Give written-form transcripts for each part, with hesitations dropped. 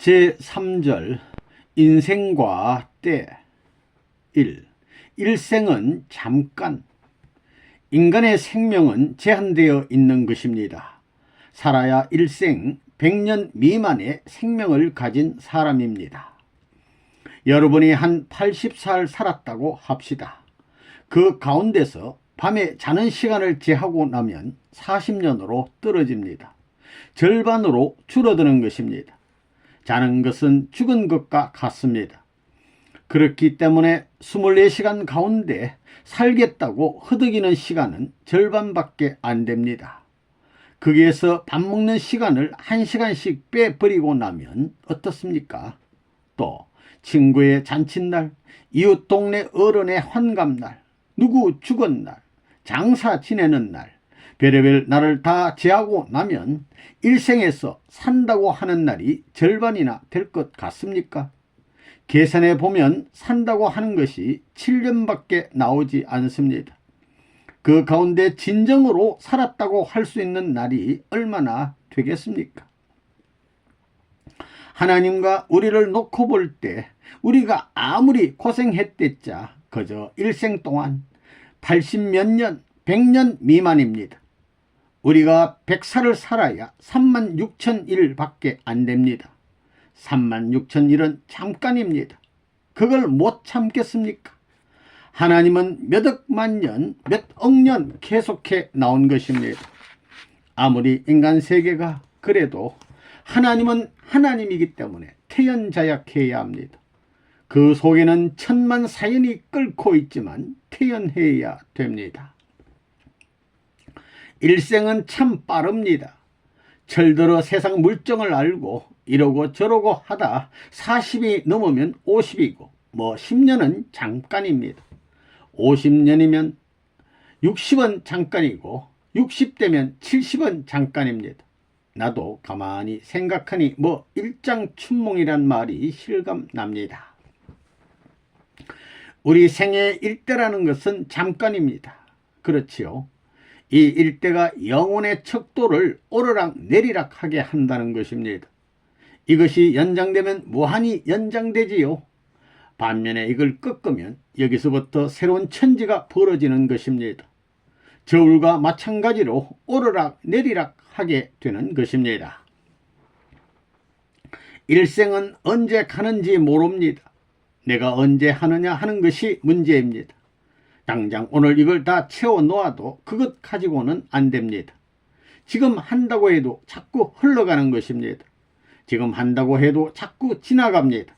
제3절 인생과 때 1. 일생은 잠깐. 인간의 생명은 제한되어 있는 것입니다. 살아야 일생 100년 미만의 생명을 가진 사람입니다. 여러분이 한 80살 살았다고 합시다. 그 가운데서 밤에 자는 시간을 제하고 나면 40년으로 떨어집니다. 절반으로 줄어드는 것입니다. 자는 것은 죽은 것과 같습니다. 그렇기 때문에 24시간 가운데 살겠다고 허덕이는 시간은 절반밖에 안 됩니다. 거기에서 밥 먹는 시간을 1시간씩 빼버리고 나면 어떻습니까? 또 친구의 잔칫날, 이웃 동네 어른의 환갑날, 누구 죽은 날, 장사 지내는 날, 별의별 날을 다 제하고 나면 일생에서 산다고 하는 날이 절반이나 될 것 같습니까? 계산해 보면 산다고 하는 것이 7년밖에 나오지 않습니다. 그 가운데 진정으로 살았다고 할 수 있는 날이 얼마나 되겠습니까? 하나님과 우리를 놓고 볼 때 우리가 아무리 고생했댔자 그저 일생 동안 80몇 년, 100년 미만입니다. 우리가 100살을 살아야 36,000일 밖에 안 됩니다. 36,000일은 잠깐입니다. 그걸 못 참겠습니까? 하나님은 몇 억만 년, 몇 억 년 계속해 나온 것입니다. 아무리 인간 세계가 그래도 하나님은 하나님이기 때문에 태연자약해야 합니다. 그 속에는 천만 사연이 끓고 있지만 태연해야 됩니다. 일생은 참 빠릅니다. 철들어 세상 물정을 알고 이러고 저러고 하다 40이 넘으면 50이고 10년은 잠깐입니다. 50년이면 60은 잠깐이고 60대면 70은 잠깐입니다. 나도 가만히 생각하니 일장춘몽이란 말이 실감납니다. 우리 생의 일대라는 것은 잠깐입니다. 그렇지요. 이 일대가 영혼의 척도를 오르락 내리락 하게 한다는 것입니다. 이것이 연장되면 무한히 연장되지요. 반면에 이걸 꺾으면 여기서부터 새로운 천지가 벌어지는 것입니다. 저울과 마찬가지로 오르락 내리락 하게 되는 것입니다. 일생은 언제 가는지 모릅니다. 내가 언제 하느냐 하는 것이 문제입니다. 당장 오늘 이걸 다 채워 놓아도 그것 가지고는 안 됩니다. 지금 한다고 해도 자꾸 흘러가는 것입니다. 지금 한다고 해도 자꾸 지나갑니다.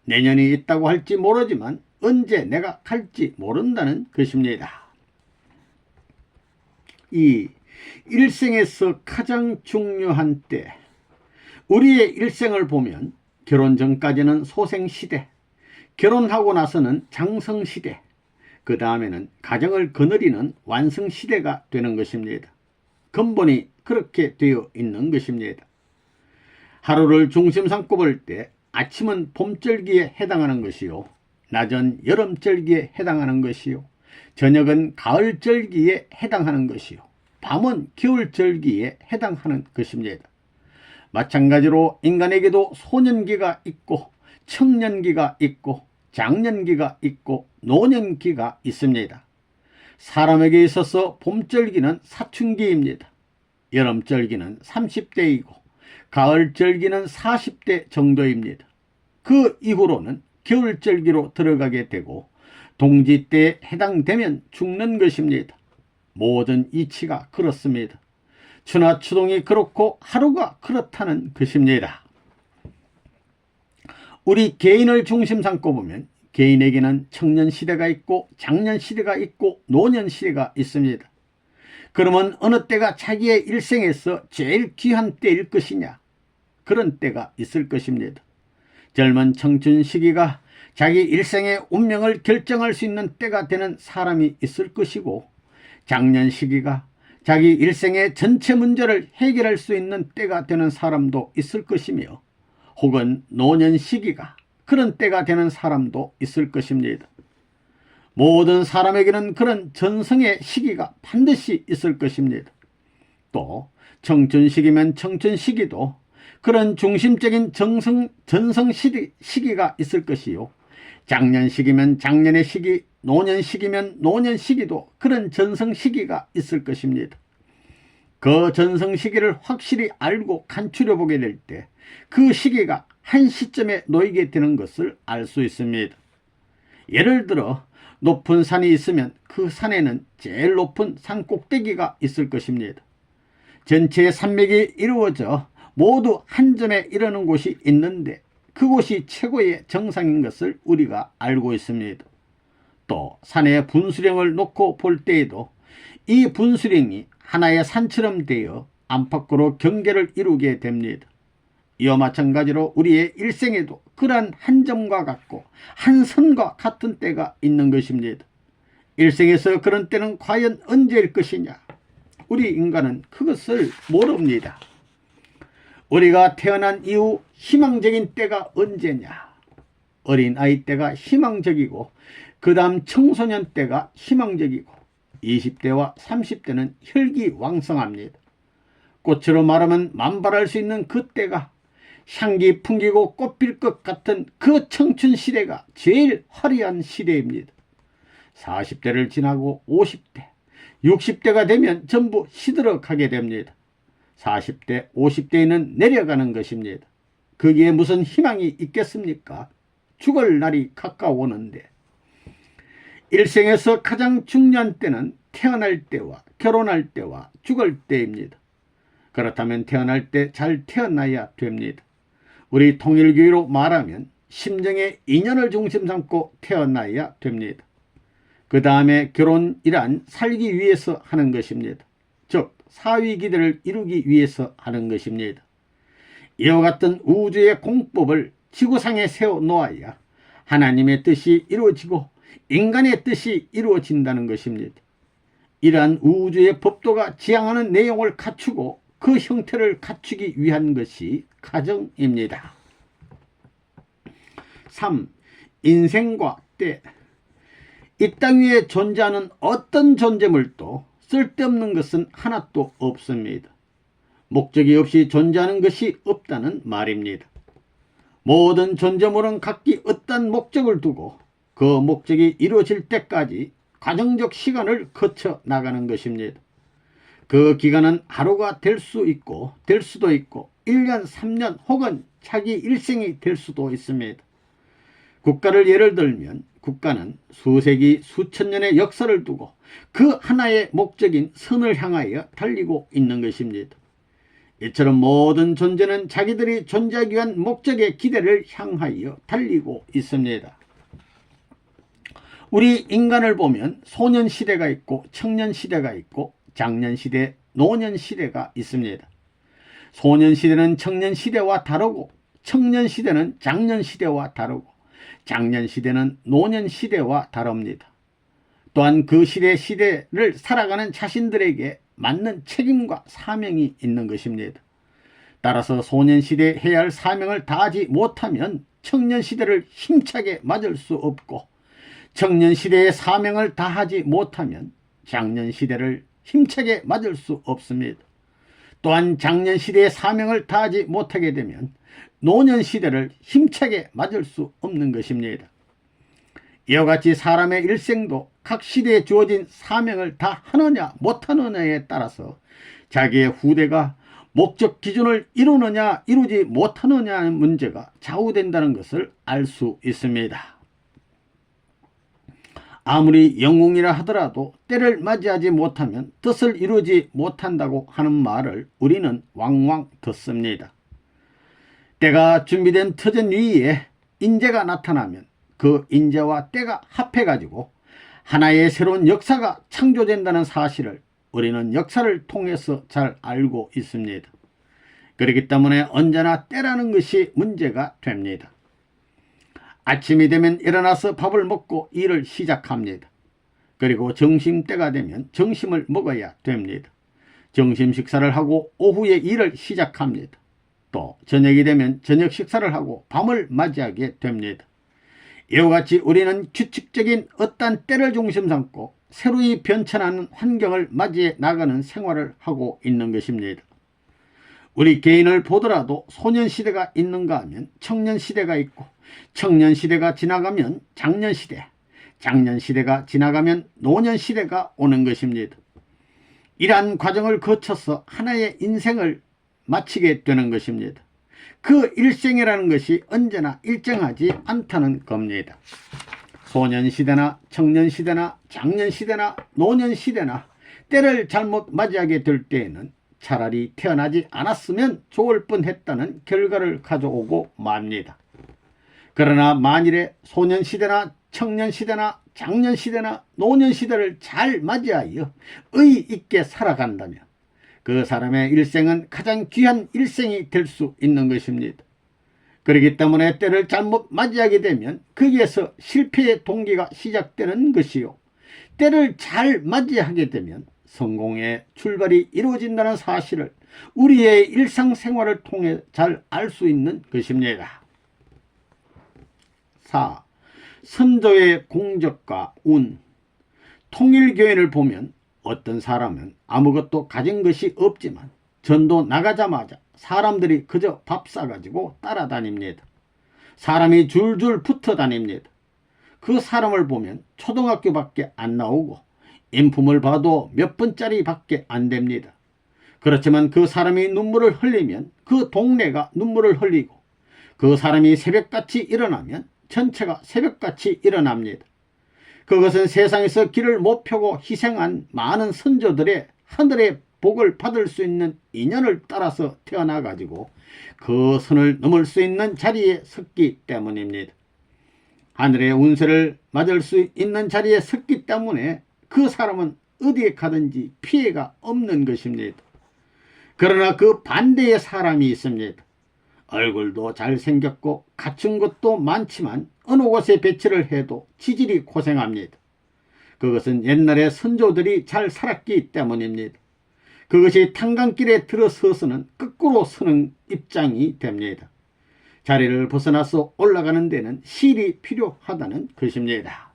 내년이 있다고 할지 모르지만 언제 내가 갈지 모른다는 것입니다. 이 일생에서 가장 중요한 때, 우리의 일생을 보면 결혼 전까지는 소생시대, 결혼하고 나서는 장성시대, 그 다음에는 가정을 거느리는 완성시대가 되는 것입니다. 근본이 그렇게 되어 있는 것입니다. 하루를 중심 삼고 볼 때 아침은 봄절기에 해당하는 것이요, 낮은 여름절기에 해당하는 것이요, 저녁은 가을절기에 해당하는 것이요, 밤은 겨울절기에 해당하는 것입니다. 마찬가지로 인간에게도 소년기가 있고 청년기가 있고 장년기가 있고 노년기가 있습니다. 사람에게 있어서 봄절기는 사춘기입니다. 여름절기는 30대이고 가을절기는 40대 정도입니다. 그 이후로는 겨울절기로 들어가게 되고 동지 때에 해당되면 죽는 것입니다. 모든 이치가 그렇습니다. 천하추동이 그렇고 하루가 그렇다는 것입니다. 우리 개인을 중심 삼고 보면 개인에게는 청년시대가 있고 장년시대가 있고 노년시대가 있습니다. 그러면 어느 때가 자기의 일생에서 제일 귀한 때일 것이냐? 그런 때가 있을 것입니다. 젊은 청춘 시기가 자기 일생의 운명을 결정할 수 있는 때가 되는 사람이 있을 것이고, 장년 시기가 자기 일생의 전체 문제를 해결할 수 있는 때가 되는 사람도 있을 것이며, 혹은 노년 시기가 그런 때가 되는 사람도 있을 것입니다. 모든 사람에게는 그런 전성의 시기가 반드시 있을 것입니다. 또 청춘 시기면 청춘 시기도 그런 중심적인 전성 시기가 있을 것이요. 장년 시기면 장년의 시기, 노년 시기면 노년 시기도 그런 전성 시기가 있을 것입니다. 그 전성 시기를 확실히 알고 간추려 보게 될 때 그 시기가 한 시점에 놓이게 되는 것을 알 수 있습니다. 예를 들어 높은 산이 있으면 그 산에는 제일 높은 산 꼭대기가 있을 것입니다. 전체의 산맥이 이루어져 모두 한 점에 이르는 곳이 있는데 그곳이 최고의 정상인 것을 우리가 알고 있습니다. 또 산의 분수령을 놓고 볼 때에도 이 분수령이 하나의 산처럼 되어 안팎으로 경계를 이루게 됩니다. 이와 마찬가지로 우리의 일생에도 그러한 한 점과 같고 한 선과 같은 때가 있는 것입니다. 일생에서 그런 때는 과연 언제일 것이냐? 우리 인간은 그것을 모릅니다. 우리가 태어난 이후 희망적인 때가 언제냐? 어린아이 때가 희망적이고 그 다음 청소년 때가 희망적이고 20대와 30대는 혈기왕성합니다. 꽃으로 말하면 만발할 수 있는 그 때가 향기 풍기고 꽃필 것 같은 그 청춘 시대가 제일 화려한 시대입니다. 40대를 지나고 50대, 60대가 되면 전부 시들어가게 됩니다. 40대, 50대에는 내려가는 것입니다. 거기에 무슨 희망이 있겠습니까? 죽을 날이 가까워오는데 일생에서 가장 중요한 때는 태어날 때와 결혼할 때와 죽을 때입니다. 그렇다면 태어날 때 잘 태어나야 됩니다. 우리 통일교회로 말하면 심정의 인연을 중심 삼고 태어나야 됩니다. 그 다음에 결혼이란 살기 위해서 하는 것입니다. 즉 사위기대를 이루기 위해서 하는 것입니다. 이와 같은 우주의 공법을 지구상에 세워놓아야 하나님의 뜻이 이루어지고 인간의 뜻이 이루어진다는 것입니다. 이러한 우주의 법도가 지향하는 내용을 갖추고 그 형태를 갖추기 위한 것이 가정입니다. 3. 인생과 때. 이 땅 위에 존재하는 어떤 존재물도 쓸데없는 것은 하나도 없습니다. 목적이 없이 존재하는 것이 없다는 말입니다. 모든 존재물은 각기 어떤 목적을 두고 그 목적이 이루어질 때까지 과정적 시간을 거쳐 나가는 것입니다. 그 기간은 하루가 될 수 있고 될 수도 있고 1년, 3년 혹은 자기 일생이 될 수도 있습니다. 국가를 예를 들면 국가는 수세기, 수천 년의 역사를 두고 그 하나의 목적인 선을 향하여 달리고 있는 것입니다. 이처럼 모든 존재는 자기들이 존재하기 위한 목적의 기대를 향하여 달리고 있습니다. 우리 인간을 보면 소년시대가 있고 청년시대가 있고 장년시대, 노년시대가 있습니다. 소년시대는 청년시대와 다르고 청년시대는 장년시대와 다르고 장년시대는 노년시대와 다릅니다. 또한 그 시대를 살아가는 자신들에게 맞는 책임과 사명이 있는 것입니다. 따라서 소년시대에 해야 할 사명을 다하지 못하면 청년시대를 힘차게 맞을 수 없고 청년시대의 사명을 다하지 못하면 장년시대를 힘차게 맞을 수 없습니다. 또한 장년시대의 사명을 다하지 못하게 되면 노년시대를 힘차게 맞을 수 없는 것입니다. 이와 같이 사람의 일생도 각 시대에 주어진 사명을 다 하느냐 못하느냐에 따라서 자기의 후대가 목적 기준을 이루느냐 이루지 못하느냐의 문제가 좌우된다는 것을 알 수 있습니다. 아무리 영웅이라 하더라도 때를 맞이하지 못하면 뜻을 이루지 못한다고 하는 말을 우리는 왕왕 듣습니다. 때가 준비된 터전 위에 인재가 나타나면 그 인재와 때가 합해가지고 하나의 새로운 역사가 창조된다는 사실을 우리는 역사를 통해서 잘 알고 있습니다. 그렇기 때문에 언제나 때라는 것이 문제가 됩니다. 아침이 되면 일어나서 밥을 먹고 일을 시작합니다. 그리고 점심때가 되면 점심을 먹어야 됩니다. 점심 식사를 하고 오후에 일을 시작합니다. 또 저녁이 되면 저녁 식사를 하고 밤을 맞이하게 됩니다. 이와 같이 우리는 규칙적인 어떤 때를 중심 삼고 새로이 변천하는 환경을 맞이해 나가는 생활을 하고 있는 것입니다. 우리 개인을 보더라도 소년시대가 있는가 하면 청년시대가 있고, 청년시대가 지나가면 장년시대, 장년시대가 지나가면 노년시대가 오는 것입니다. 이러한 과정을 거쳐서 하나의 인생을 마치게 되는 것입니다. 그 일생이라는 것이 언제나 일정하지 않다는 겁니다. 소년시대나 청년시대나 장년시대나 노년시대나 때를 잘못 맞이하게 될 때에는 차라리 태어나지 않았으면 좋을 뻔했다는 결과를 가져오고 맙니다. 그러나 만일에 소년시대나 청년시대나 장년시대나 노년시대를 잘 맞이하여 의의 있게 살아간다면 그 사람의 일생은 가장 귀한 일생이 될 수 있는 것입니다. 그렇기 때문에 때를 잘못 맞이하게 되면 거기에서 실패의 동기가 시작되는 것이요, 때를 잘 맞이하게 되면 성공의 출발이 이루어진다는 사실을 우리의 일상생활을 통해 잘 알 수 있는 것입니다. 4. 선조의 공적과 운. 통일교인을 보면 어떤 사람은 아무것도 가진 것이 없지만 전도 나가자마자 사람들이 그저 밥 싸가지고 따라다닙니다. 사람이 줄줄 붙어 다닙니다. 그 사람을 보면 초등학교밖에 안 나오고 인품을 봐도 몇 번짜리 밖에 안 됩니다. 그렇지만 그 사람이 눈물을 흘리면 그 동네가 눈물을 흘리고, 그 사람이 새벽같이 일어나면 전체가 새벽같이 일어납니다. 그것은 세상에서 길을 못 펴고 희생한 많은 선조들의 하늘의 복을 받을 수 있는 인연을 따라서 태어나가지고 그 선을 넘을 수 있는 자리에 섰기 때문입니다. 하늘의 운세를 맞을 수 있는 자리에 섰기 때문에 그 사람은 어디에 가든지 피해가 없는 것입니다. 그러나 그 반대의 사람이 있습니다. 얼굴도 잘생겼고 갖춘 것도 많지만 어느 곳에 배치를 해도 지질이 고생합니다. 그것은 옛날에 선조들이 잘 살았기 때문입니다. 그것이 탄강길에 들어서서는 거꾸로 서는 입장이 됩니다. 자리를 벗어나서 올라가는 데는 실이 필요하다는 것입니다.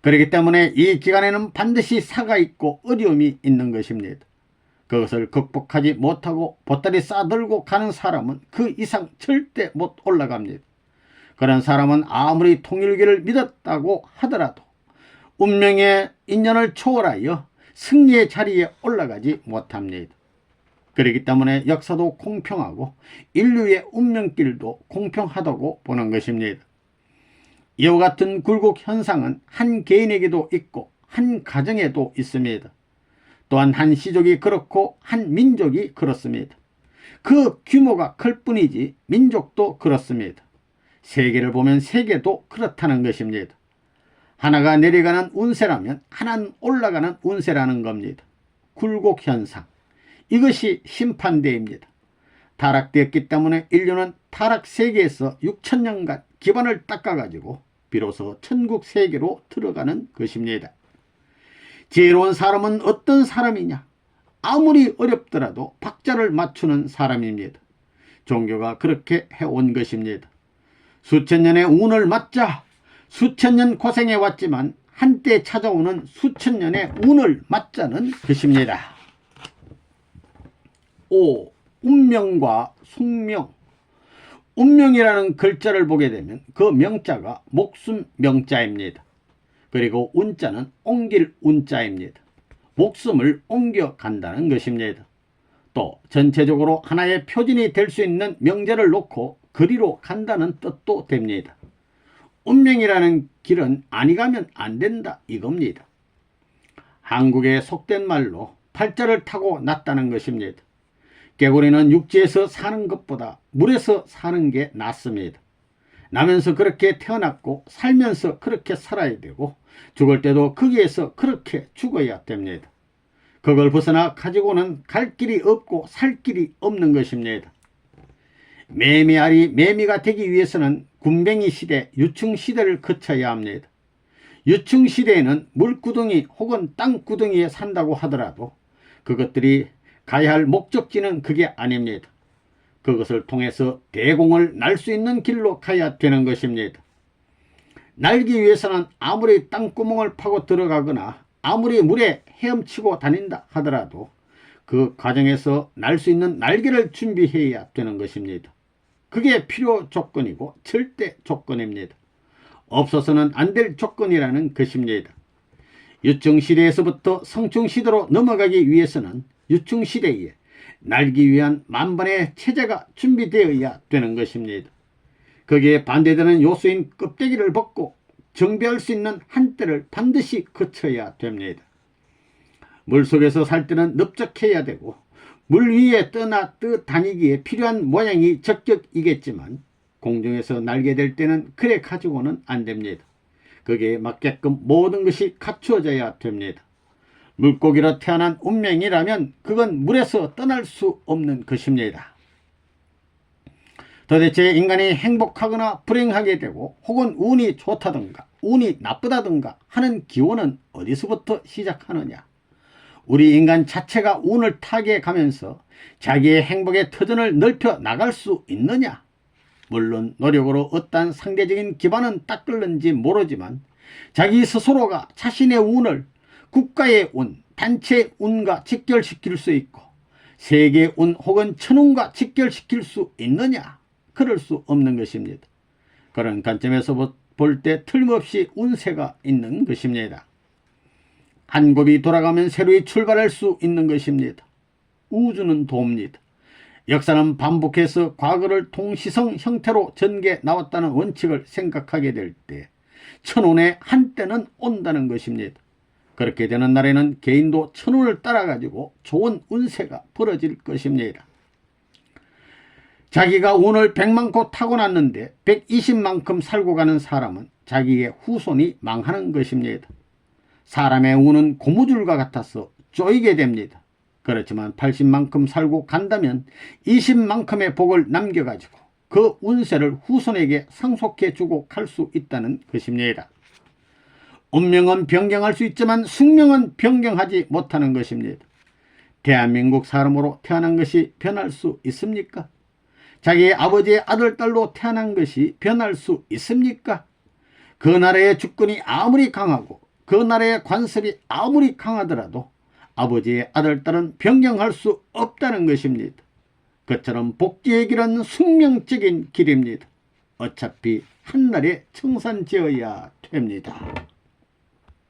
그렇기 때문에 이 기간에는 반드시 사가 있고 어려움이 있는 것입니다. 그것을 극복하지 못하고 보따리 싸들고 가는 사람은 그 이상 절대 못 올라갑니다. 그런 사람은 아무리 통일교를 믿었다고 하더라도 운명의 인연을 초월하여 승리의 자리에 올라가지 못합니다. 그렇기 때문에 역사도 공평하고 인류의 운명길도 공평하다고 보는 것입니다. 이와 같은 굴곡 현상은 한 개인에게도 있고 한 가정에도 있습니다. 또한 한 시족이 그렇고 한 민족이 그렇습니다. 그 규모가 클 뿐이지 민족도 그렇습니다. 세계를 보면 세계도 그렇다는 것입니다. 하나가 내려가는 운세라면 하나는 올라가는 운세라는 겁니다. 굴곡 현상, 이것이 심판대입니다. 타락되었기 때문에 인류는 타락 세계에서 6천년간 기반을 닦아가지고 비로소 천국 세계로 들어가는 것입니다. 지혜로운 사람은 어떤 사람이냐? 아무리 어렵더라도 박자를 맞추는 사람입니다. 종교가 그렇게 해온 것입니다. 수천 년의 운을 맞자 수천 년 고생해 왔지만 한때 찾아오는 수천 년의 운을 맞자는 것입니다. 5. 운명과 숙명. 운명이라는 글자를 보게 되면 그 명자가 목숨 명자입니다. 그리고 운자는 옮길 운자입니다. 목숨을 옮겨간다는 것입니다. 또 전체적으로 하나의 표준이 될 수 있는 명제를 놓고 그리로 간다는 뜻도 됩니다. 운명이라는 길은 아니 가면 안 된다 이겁니다. 한국의 속된 말로 팔자를 타고 났다는 것입니다. 개구리는 육지에서 사는 것보다 물에서 사는 게 낫습니다. 나면서 그렇게 태어났고 살면서 그렇게 살아야 되고 죽을 때도 거기에서 그렇게 죽어야 됩니다. 그걸 벗어나 가지고는 갈 길이 없고 살 길이 없는 것입니다. 매미알이 매미가 되기 위해서는 군뱅이 시대, 유충 시대를 거쳐야 합니다. 유충 시대에는 물구덩이 혹은 땅구덩이에 산다고 하더라도 그것들이 가야 할 목적지는 그게 아닙니다. 그것을 통해서 대공을 날 수 있는 길로 가야 되는 것입니다. 날기 위해서는 아무리 땅구멍을 파고 들어가거나 아무리 물에 헤엄치고 다닌다 하더라도 그 과정에서 날 수 있는 날개를 준비해야 되는 것입니다. 그게 필요 조건이고 절대 조건입니다. 없어서는 안 될 조건이라는 것입니다. 유충시대에서부터 성충시대로 넘어가기 위해서는 유충시대에 날기 위한 만반의 체제가 준비되어야 되는 것입니다. 거기에 반대되는 요소인 껍데기를 벗고 정비할 수 있는 한때를 반드시 거쳐야 됩니다. 물속에서 살 때는 넓적해야 되고 물 위에 떠 다니기에 필요한 모양이 적격이겠지만 공중에서 날게 될 때는 그래 가지고는 안 됩니다. 거기에 맞게끔 모든 것이 갖추어져야 됩니다. 물고기로 태어난 운명이라면 그건 물에서 떠날 수 없는 것입니다. 도대체 인간이 행복하거나 불행하게 되고 혹은 운이 좋다든가 운이 나쁘다든가 하는 기원은 어디서부터 시작하느냐? 우리 인간 자체가 운을 타게 가면서 자기의 행복의 터전을 넓혀 나갈 수 있느냐? 물론 노력으로 어떠한 상대적인 기반은 닦을는지 모르지만 자기 스스로가 자신의 운을 국가의 운, 단체의 운과 직결시킬 수 있고 세계의 운 혹은 천운과 직결시킬 수 있느냐? 그럴 수 없는 것입니다. 그런 관점에서 볼 때 틀림없이 운세가 있는 것입니다. 한 곱이 돌아가면 새로이 출발할 수 있는 것입니다. 우주는 돕니다. 역사는 반복해서 과거를 통시성 형태로 전개 나왔다는 원칙을 생각하게 될 때 천운의 한때는 온다는 것입니다. 그렇게 되는 날에는 개인도 천운을 따라가지고 좋은 운세가 벌어질 것입니다. 자기가 운을 100만큼 타고났는데 120만큼 살고 가는 사람은 자기의 후손이 망하는 것입니다. 사람의 운은 고무줄과 같아서 쪼이게 됩니다. 그렇지만 80만큼 살고 간다면 20만큼의 복을 남겨가지고 그 운세를 후손에게 상속해주고 갈 수 있다는 것입니다. 운명은 변경할 수 있지만 숙명은 변경하지 못하는 것입니다. 대한민국 사람으로 태어난 것이 변할 수 있습니까? 자기의 아버지의 아들, 딸로 태어난 것이 변할 수 있습니까? 그 나라의 주권이 아무리 강하고 그 나라의 관습이 아무리 강하더라도 아버지의 아들, 딸은 변경할 수 없다는 것입니다. 그처럼 복지의 길은 숙명적인 길입니다. 어차피 한날에 청산지어야 됩니다.